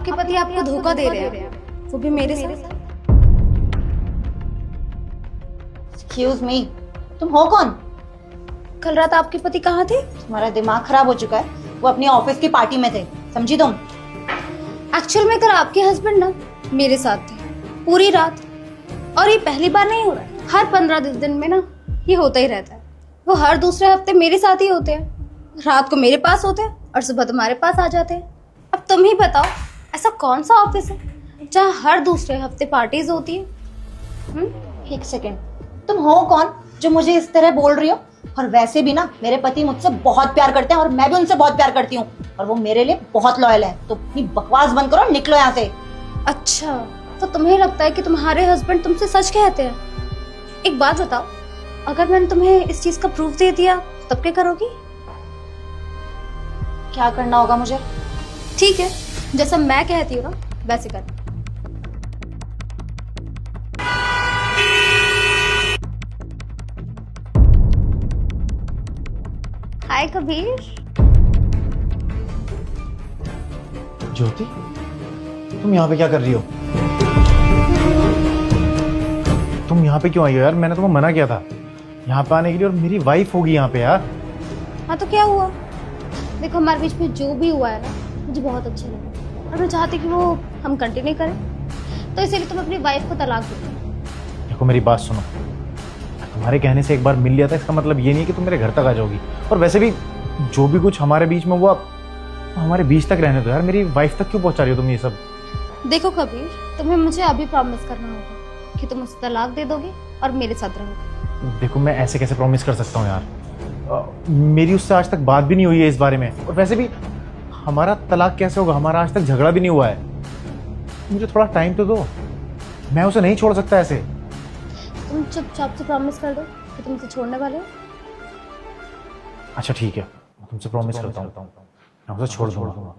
आपके पति आपको धोखा दे रहे हैं, वो भी मेरे साथ। एक्सक्यूज मी, तुम हो कौन? कल रात आपके पति कहाँ थे? तुम्हारा दिमाग खराब हो चुका है। वो अपनी ऑफिस की पार्टी में थे, समझी तुम? एक्चुअल में कल आपके हस्बैंड ना मेरे साथ थे पूरी रात, और ये पहली बार नहीं हो रहा है। हर 15 दिन में ना ये होता ही रहता है। वो हर दूसरे हफ्ते मेरे साथ ही होते हैं, रात को मेरे पास होते हैं और सुबह तुम्हारे पास आ जाते हैं। अब तुम ही बताओ, ऐसा कौन सा ऑफिस है जहाँ हर दूसरे हफ्ते पार्टीज होती है? एक सेकेंड, तुम हो कौन जो मुझे इस तरह बोल रही हो? और वैसे भी ना मेरे पति मुझसे बहुत प्यार करते हैं और मैं भी उनसे बहुत प्यार करती हूँ, और वो मेरे लिए बहुत लॉयल है। तो अपनी बकवास बंद करो, निकलो यहाँ से। अच्छा, तो तुम्हें लगता है कि तुम्हारे हस्बैंड तुमसे सच कहते हैं? एक बात बताओ, अगर मैंने तुम्हें इस चीज का प्रूफ दे दिया तब क्या करोगी? क्या करना होगा मुझे? ठीक है, जैसा मैं कहती हूँ ना वैसे करना। हाय कबीर। ज्योति, तुम यहाँ पे क्या कर रही हो? तुम यहाँ पे क्यों आई हो यार? मैंने तुम्हें मना किया था यहाँ पे आने के लिए, और मेरी वाइफ होगी यहाँ पे यार। हाँ तो क्या हुआ? देखो, हमारे बीच में जो भी हुआ है ना मुझे बहुत अच्छा लगा, और मैं चाहती कि वो हम कंटिन्यू करें, तो इसीलिए तुम अपनी वाइफ को तलाक दो। देखो मेरी बात सुनो, तुम्हारे कहने से एक बार मिल लिया था, इसका मतलब ये नहीं कि तुम मेरे घर तक आ जाओगी। और वैसे भी जो भी कुछ हमारे बीच में हुआ हमारे बीच तक रहने दो यार। मेरी वाइफ तक क्यों पहुंचा रही हो तुम ये सब? देखो कबीर, तुम्हें मुझे अभी प्रॉमिस करना होगा कि तुम उसे तलाक दे दोगे और मेरे साथ रहोगे। देखो मैं ऐसे कैसे प्रॉमिस कर सकता हूँ यार? मेरी उससे आज तक बात भी नहीं हुई है इस बारे में, और वैसे भी हमारा तलाक कैसे होगा? हमारा आज तक झगड़ा भी नहीं हुआ है। मुझे थोड़ा टाइम तो दो, मैं उसे नहीं छोड़ सकता ऐसे। तुम चुपचाप से प्रॉमिस कर दो कि तुम उसे छोड़ने वाले हो। अच्छा ठीक है, मैं तुमसे प्रॉमिस करता हूँ, मैं उसे छोड़ दूंगा।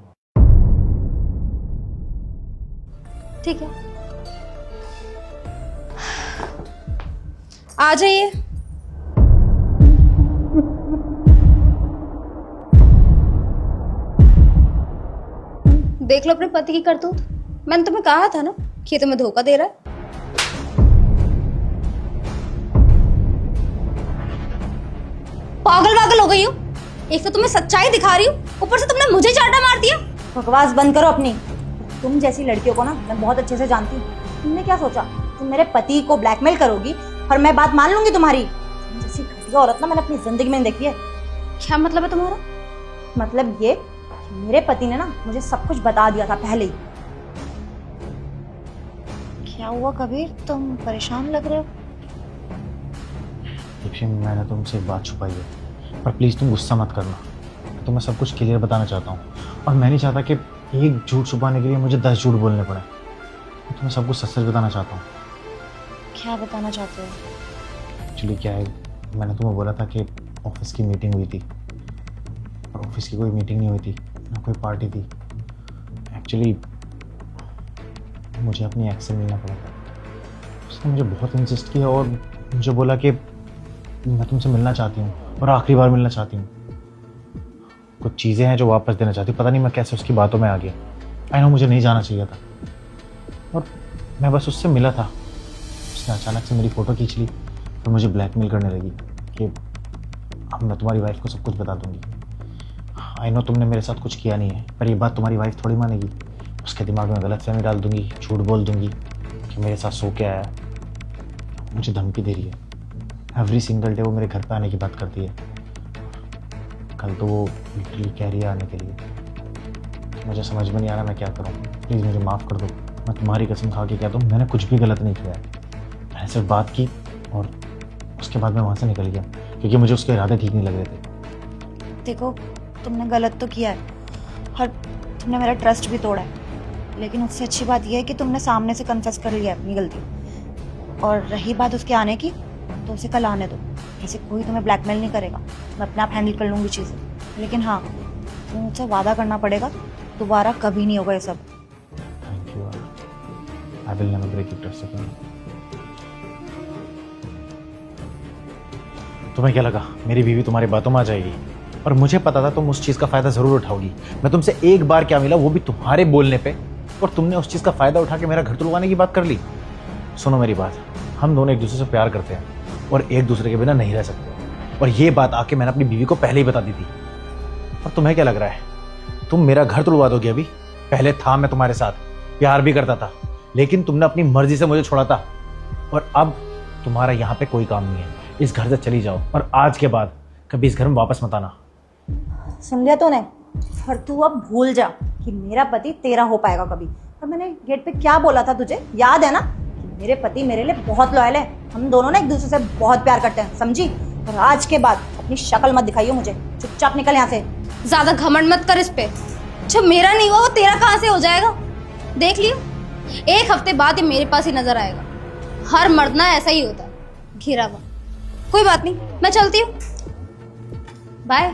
ठीक है, आ जाइए। देख लो अपने पति की करतूत। मैंने तुम्हें कहा था ना कि ये तुम्हें धोखा दे रहा है। पागल वागल हो गई हूँ। एक तो तुम्हें सच्चाई दिखा रही हूँ, ऊपर से तुमने मुझे चाटा मार दिया। बकवास बंद करो अपनी। तुम जैसी लड़कियों को ना मैं बहुत अच्छे से जानती हूँ। तुमने क्या सोचा तुम मेरे पति को ब्लैकमेल करोगी और मैं बात मान लूंगी तुम्हारी? तुम जैसी घटिया औरत ना मैंने अपनी जिंदगी में देखी है। क्या मतलब है तुम्हारा? मतलब ये कि मेरे पति ने ना मुझे सब कुछ बता दिया था पहले ही। क्या हुआ कबीर, तुम परेशान लग रहे हो? दीप्ति, मैंने तुमसे एक बात छुपाई है, पर प्लीज़ तुम गुस्सा मत करना। तो मैं सब कुछ क्लियर बताना चाहता हूँ, और मैं नहीं चाहता कि एक झूठ छुपाने के लिए मुझे 10 झूठ बोलने पड़े। मैं तुम्हें सब कुछ सच सच बताना चाहता हूँ। क्या बताना चाहते हो? एक्चुअली क्या है, मैंने तुम्हें बोला था कि ऑफिस की मीटिंग हुई थी, और ऑफिस की कोई मीटिंग नहीं हुई थी, ना कोई पार्टी थी। एक्चुअली मुझे अपनी एक्स से मिलना पड़ा था। उसने मुझे बहुत इंसिस्ट किया और मुझे बोला कि मैं तुमसे मिलना चाहती हूँ और आखिरी बार मिलना चाहती हूँ। कुछ चीज़ें हैं जो वापस देना चाहती हूँ। पता नहीं मैं कैसे उसकी बातों में आ गया। आई नो मुझे नहीं जाना चाहिए था, और मैं बस उससे मिला था। उसने अचानक से मेरी फ़ोटो खींच ली, फिर मुझे ब्लैकमेल करने लगी कि अब मैं तुम्हारी वाइफ को सब कुछ बता दूंगी। आई नो तुमने मेरे साथ कुछ किया नहीं है, पर ये बात तुम्हारी वाइफ थोड़ी मानेगी। उसके दिमाग में गलतफहमी डाल दूंगी, झूठ बोल दूंगी कि मेरे साथ सो के आया। मुझे धमकी दे रही है। एवरी सिंगल डे वो मेरे घर पे आने की बात करती है। कल तो वो लिटरली कह रही है आने के लिए। मुझे समझ में नहीं आ रहा मैं क्या करूँ। प्लीज़ मुझे माफ़ कर दो। मैं तुम्हारी कसम खा के कहता हूँ मैंने कुछ भी गलत नहीं किया है। मैंने सिर्फ बात की और उसके बाद मैं वहाँ से निकल गया, क्योंकि मुझे उसके इरादे ठीक नहीं लग रहे थे। देखो, तुमने गलत तो किया है और तुमने मेरा ट्रस्ट भी तोड़ा है, लेकिन उससे अच्छी बात यह है कि तुमने सामने से कन्फेस कर लिया अपनी गलती। और रही बात उसके आने की, तो उसे कल आने दो। ऐसे कोई तुम्हें ब्लैकमेल नहीं करेगा, मैं अपने आप हैंडल कर लूँगी चीज़ें। लेकिन हाँ, तुम्हें मुझसे वादा करना पड़ेगा दोबारा कभी नहीं होगा ये सब। Thank you. I will never break your trust again. तुम्हें क्या लगा मेरी बीवी तुम्हारी बातों में आ जाएगी? और मुझे पता था तुम उस चीज़ का फ़ायदा ज़रूर उठाओगी। मैं तुमसे एक बार क्या मिला, वो भी तुम्हारे बोलने पे, और तुमने उस चीज़ का फ़ायदा उठा के मेरा घर तुलवाने की बात कर ली। सुनो मेरी बात, हम दोनों एक दूसरे से प्यार करते हैं और एक दूसरे के बिना नहीं रह सकते, और ये बात आके मैंने अपनी बीवी को पहले ही बता दी थी। और तुम्हें क्या लग रहा है, तुम मेरा घर तुलवा दोगे अभी? पहले था मैं तुम्हारे साथ, प्यार भी करता था, लेकिन तुमने अपनी मर्जी से मुझे छोड़ा था, और अब तुम्हारा यहाँ पे कोई काम नहीं है। इस घर से चली जाओ और आज के बाद कभी इस घर में वापस मत आना। सुन लिया तूने? और तू अब भूल जा कि मेरा पति तेरा हो पाएगा कभी। और मैंने गेट पे क्या बोला था तुझे, याद है ना? कि मेरे पति मेरे लिए बहुत लॉयल है, हम दोनों ना एक दूसरे से बहुत प्यार करते हैं, समझी? और आज के बाद अपनी शक्ल मत दिखाइयो मुझे, चुपचाप निकल यहाँ से। ज्यादा घमंड मत कर इस पे। जो मेरा नहीं हुआ वो तेरा कहाँ से हो जाएगा? देख लियो, एक हफ्ते बाद ये मेरे पास ही नजर आएगा। हर मर्द ना ऐसा ही होता है, घिरा हुआ। कोई बात नहीं, मैं चलती हूँ, बाय।